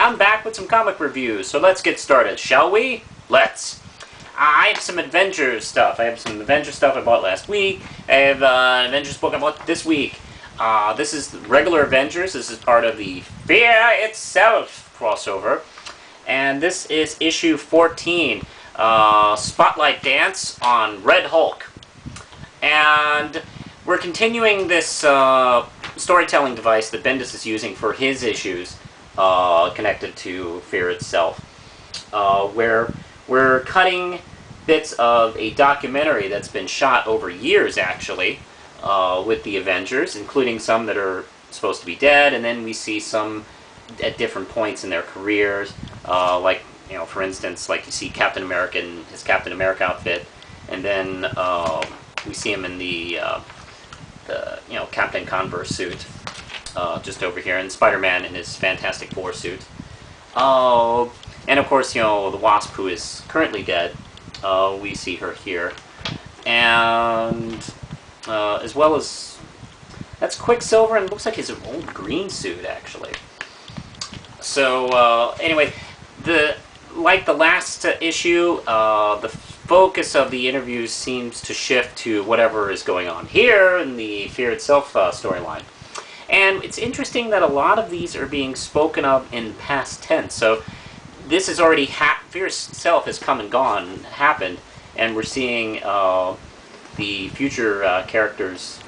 I'm back with some comic reviews, so let's get started, shall we? Let's. I have some Avengers stuff. I have some Avengers stuff I bought last week. I have an Avengers book I bought this week. This is the regular Avengers. This is part of the Fear Itself crossover. And this is issue 14, Spotlight Dance on Red Hulk. And we're continuing this storytelling device that Bendis is using for his issues connected to Fear Itself, where we're cutting bits of a documentary that's been shot over years, actually, with the Avengers, including some that are supposed to be dead, and then we see some at different points in their careers, like, you know, for instance, like you see Captain America in his Captain America outfit, and then we see him in the Captain Converse suit, just over here, and Spider-Man in his Fantastic Four suit. And of course, you know, the Wasp, who is currently dead, we see her here. And as well as, that's Quicksilver, and it looks like his old green suit, actually. So, anyway, like the last issue, the focus of the interviews seems to shift to whatever is going on here in the Fear Itself storyline. And it's interesting that a lot of these are being spoken of in past tense. So this is already Fear Itself has come and gone, happened, and we're seeing the future characters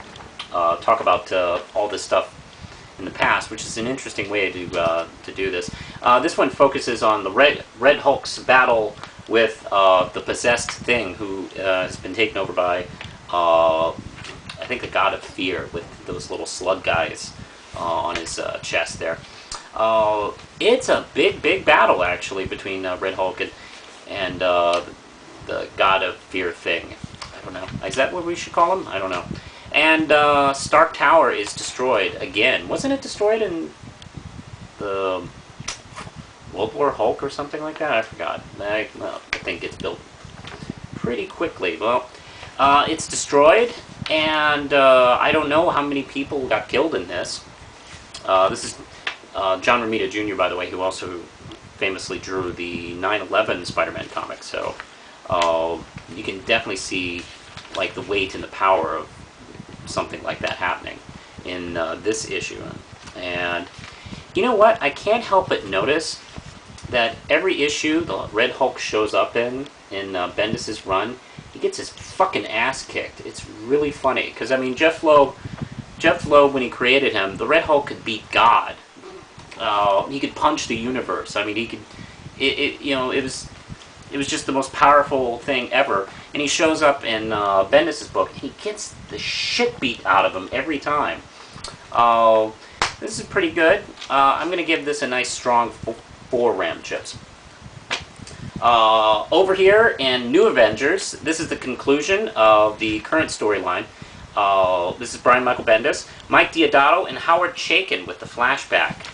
talk about all this stuff in the past, which is an interesting way to do this. This one focuses on the Red Hulk's battle with the possessed Thing, who has been taken over by I think the God of Fear, with those little slug guys on his chest there. It's a big battle, actually, between Red Hulk and the God of Fear Thing. I don't know. Is that what we should call him? I don't know. And Stark Tower is destroyed again. Wasn't it destroyed in the World War Hulk or something like that? I forgot. I think it's built pretty quickly. Well, it's destroyed, and I don't know how many people got killed in this. This is John Romita Jr., by the way, who also famously drew the 9/11 Spider-Man comic. So you can definitely see like the weight and the power of something like that happening in this issue. And you know what? I can't help but notice that every issue the Red Hulk shows up in Bendis' run, he gets his fucking ass kicked. It's really funny, because I mean, Jeff Loeb, when he created him, the Red Hulk could beat God. He could punch the universe. I mean, he could. It was just the most powerful thing ever. And he shows up in Bendis' book, and he gets the shit beat out of him every time. This is pretty good. I'm going to give this a nice strong 4 Ram chips. Over here in New Avengers, this is the conclusion of the current storyline. This is Brian Michael Bendis, Mike Deodato, and Howard Chaykin with the flashback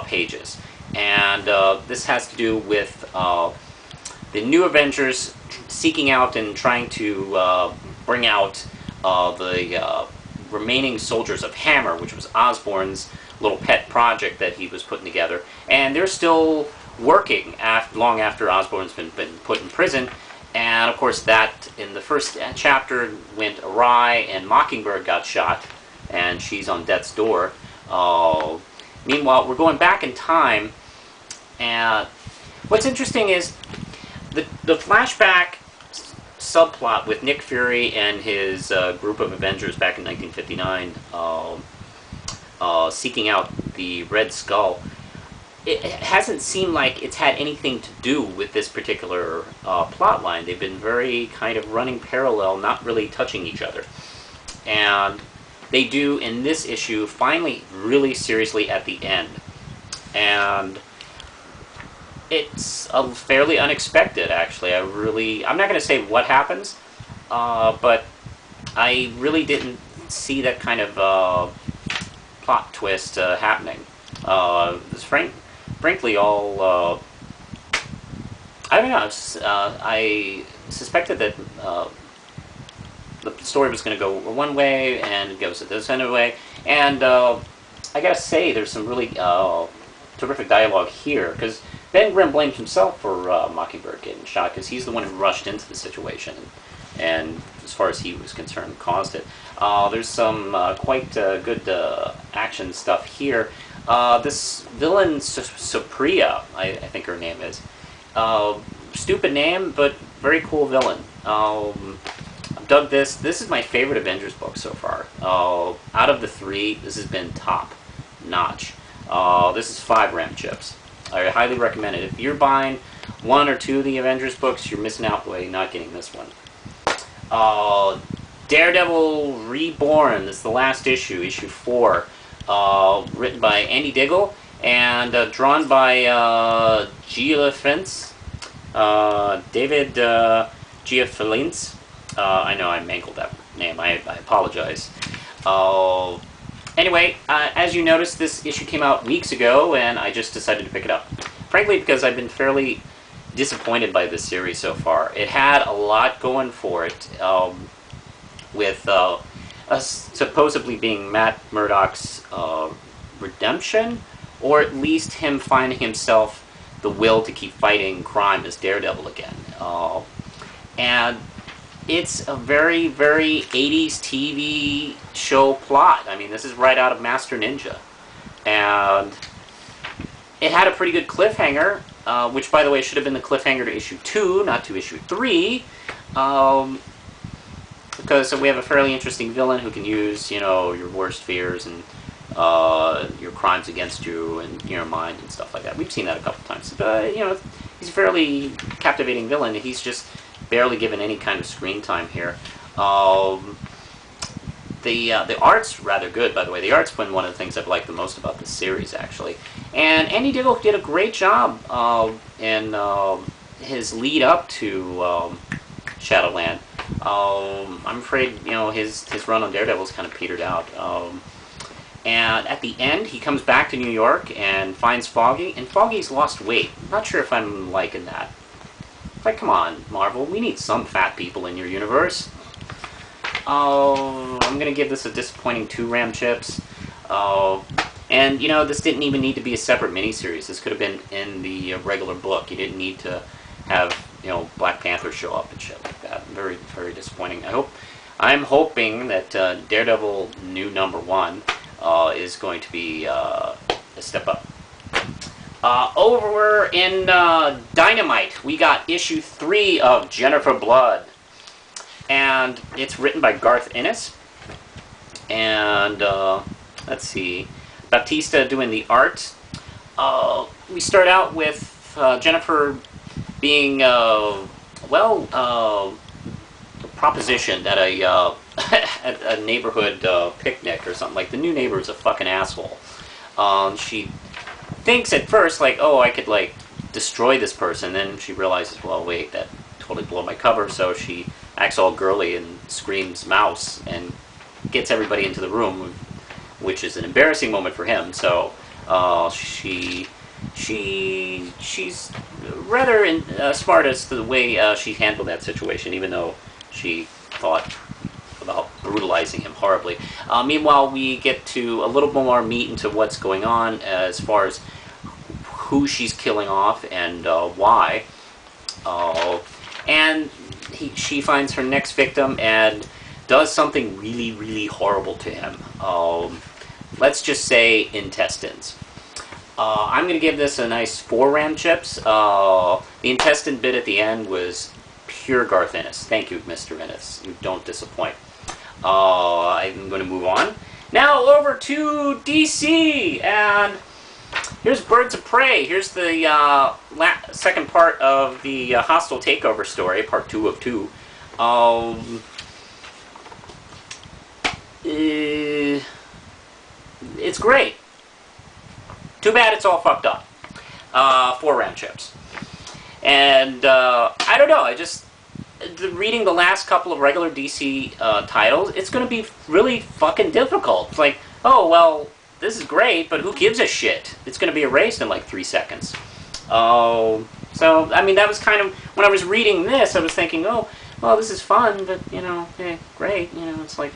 pages. And this has to do with the New Avengers seeking out and trying to bring out the remaining soldiers of Hammer, which was Osborn's little pet project that he was putting together. And they're still working long after Osborn's been put in prison. And of course that, in the first chapter, went awry, and Mockingbird got shot, and she's on death's door. Meanwhile, we're going back in time, and what's interesting is the flashback subplot with Nick Fury and his group of Avengers back in 1959 seeking out the Red Skull. It hasn't seemed like it's had anything to do with this particular plot line. They've been very kind of running parallel, not really touching each other. And they do, in this issue, finally really seriously at the end. And it's fairly unexpected, actually. I'm not going to say what happens, but I really didn't see that kind of plot twist happening. Frankly, all I don't know. I suspected that the story was going to go one way, and it goes this other way. And I gotta say, there's some really terrific dialogue here, because Ben Grimm blames himself for Mockingbird getting shot, because he's the one who rushed into the situation, and as far as he was concerned, caused it. There's some quite good action stuff here. This villain, Supriya, I think her name is. Stupid name, but very cool villain. I've dug this. This is my favorite Avengers book so far. Out of the 3, this has been top notch. This is 5 RAM chips. I highly recommend it. If you're buying 1 or 2 of the Avengers books, you're missing out by not getting this one. Daredevil Reborn. This is the last issue, issue 4. Written by Andy Diggle and drawn by David Giafilins. I know I mangled that name. I apologize. Anyway, as you noticed, this issue came out weeks ago, and I just decided to pick it up. Frankly, because I've been fairly disappointed by this series so far. It had a lot going for it, with supposedly being Matt Murdock's redemption, or at least him finding himself the will to keep fighting crime as Daredevil again. And it's a very, very 80s TV show plot. I mean, this is right out of Master Ninja. And it had a pretty good cliffhanger, which, by the way, should have been the cliffhanger to issue 2, not to issue 3. Because we have a fairly interesting villain who can use, you know, your worst fears and your crimes against you and your mind and stuff like that. We've seen that a couple times. But, you know, he's a fairly captivating villain. He's just barely given any kind of screen time here. The art's rather good, by the way. The art's been one of the things I've liked the most about this series, actually. And Andy Diggle did a great job in his lead up to Shadowland. I'm afraid, you know, his run on Daredevil's kind of petered out. And at the end, he comes back to New York and finds Foggy, and Foggy's lost weight. Not sure if I'm liking that. Like, come on, Marvel, we need some fat people in your universe. I'm going to give this a disappointing 2 RAM chips. And, you know, this didn't even need to be a separate miniseries. This could have been in the regular book. You didn't need to have, you know, Black Panther show up and shit like that. Very, very disappointing. I'm hoping that Daredevil new #1 is going to be a step up. Over in Dynamite, we got issue 3 of Jennifer Blood. And it's written by Garth Ennis. And, let's see, Bautista doing the art. We start out with Jennifer being, propositioned at a, at a neighborhood picnic or something. Like, the new neighbor is a fucking asshole. She thinks at first, like, oh, I could, like, destroy this person. Then she realizes, well, wait, that totally blew my cover. So she acts all girly and screams mouse and gets everybody into the room, which is an embarrassing moment for him. So she's rather smart as to the way she handled that situation, even though she thought about brutalizing him horribly. Meanwhile, we get to a little more meat into what's going on as far as who she's killing off and why. And she finds her next victim and does something really, really horrible to him. Let's just say intestines. I'm going to give this a nice 4 RAM chips. The intestine bit at the end was pure Garth Ennis. Thank you, Mr. Ennis. You don't disappoint. I'm going to move on. Now over to DC, and here's Birds of Prey. Here's the second part of the Hostile Takeover story, part 2 of 2. It's great. Too bad it's all fucked up. 4 RAM chips. And I don't know, reading the last couple of regular DC titles, it's going to be really fucking difficult. It's like, oh, well, this is great, but who gives a shit? It's going to be erased in like 3 seconds. So, I mean, that was kind of, when I was reading this, I was thinking, oh, well, this is fun, but, you know, great. You know, it's like,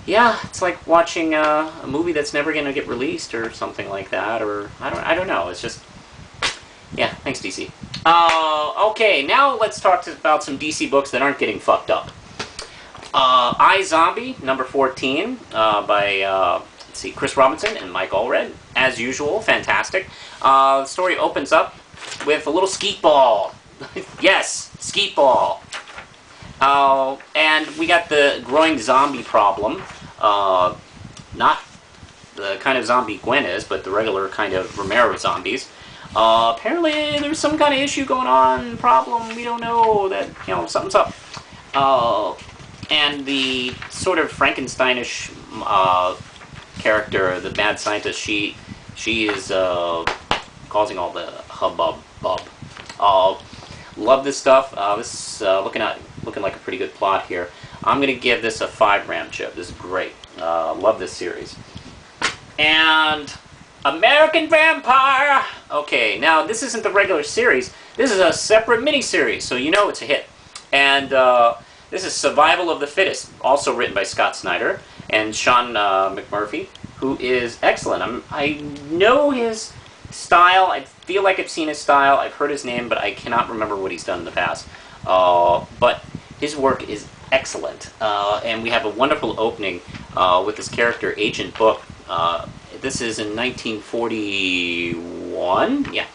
Yeah, it's like watching a movie that's never going to get released or something like that, or I don't know. It's just, yeah, thanks DC. Okay, now let's talk about some DC books that aren't getting fucked up. iZombie, number 14, by, let's see, Chris Robinson and Mike Allred. As usual, fantastic. The story opens up with a little skeet ball. Yes, skeet ball. And we got the growing zombie problem. Not the kind of zombie Gwen is, but the regular kind of Romero zombies. Apparently there's some kind of issue going on, problem, we don't know, that, you know, something's up. And the sort of Frankensteinish character, the mad scientist, she is causing all the hubbub. Love this stuff. This is looking like a pretty good plot here. I'm going to give this a 5 RAM chip. This is great. Love this series. And American Vampire! Okay, now this isn't the regular series. This is a separate mini-series, so you know it's a hit. And this is Survival of the Fittest, also written by Scott Snyder and Sean McMurphy, who is excellent. I know his style. I feel like I've seen his style. I've heard his name, but I cannot remember what he's done in the past. But his work is excellent. And we have a wonderful opening with this character, Agent Book. This is in 1941, yeah,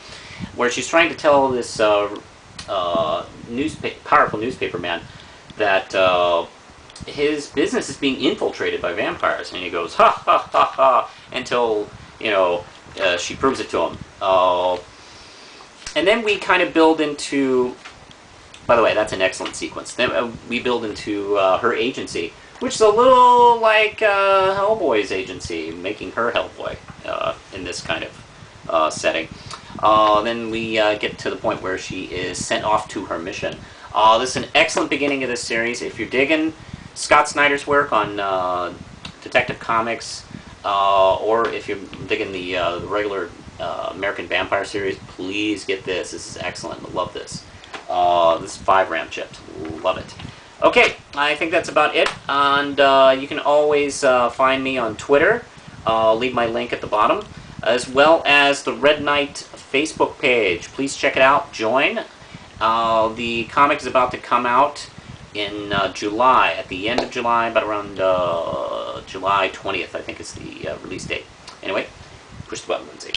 where she's trying to tell this powerful newspaper man that his business is being infiltrated by vampires, and he goes, ha, ha, ha, ha, until, you know, she proves it to him. And then we kind of build into, by the way, that's an excellent sequence. Then we build into her agency, which is a little like Hellboy's agency, making her Hellboy in this kind of setting. Then we get to the point where she is sent off to her mission. This is an excellent beginning of this series. If you're digging Scott Snyder's work on Detective Comics, or if you're digging the regular American Vampire series, please get this. This is excellent. I love this. This is 5 RAM chips. Love it. Okay, I think that's about it. And you can always find me on Twitter. I'll leave my link at the bottom, as well as the Red Knight Facebook page. Please check it out. Join. The comic is about to come out in July, at the end of July, about around July 20th, I think is the release date. Anyway, push the button, Lindsay.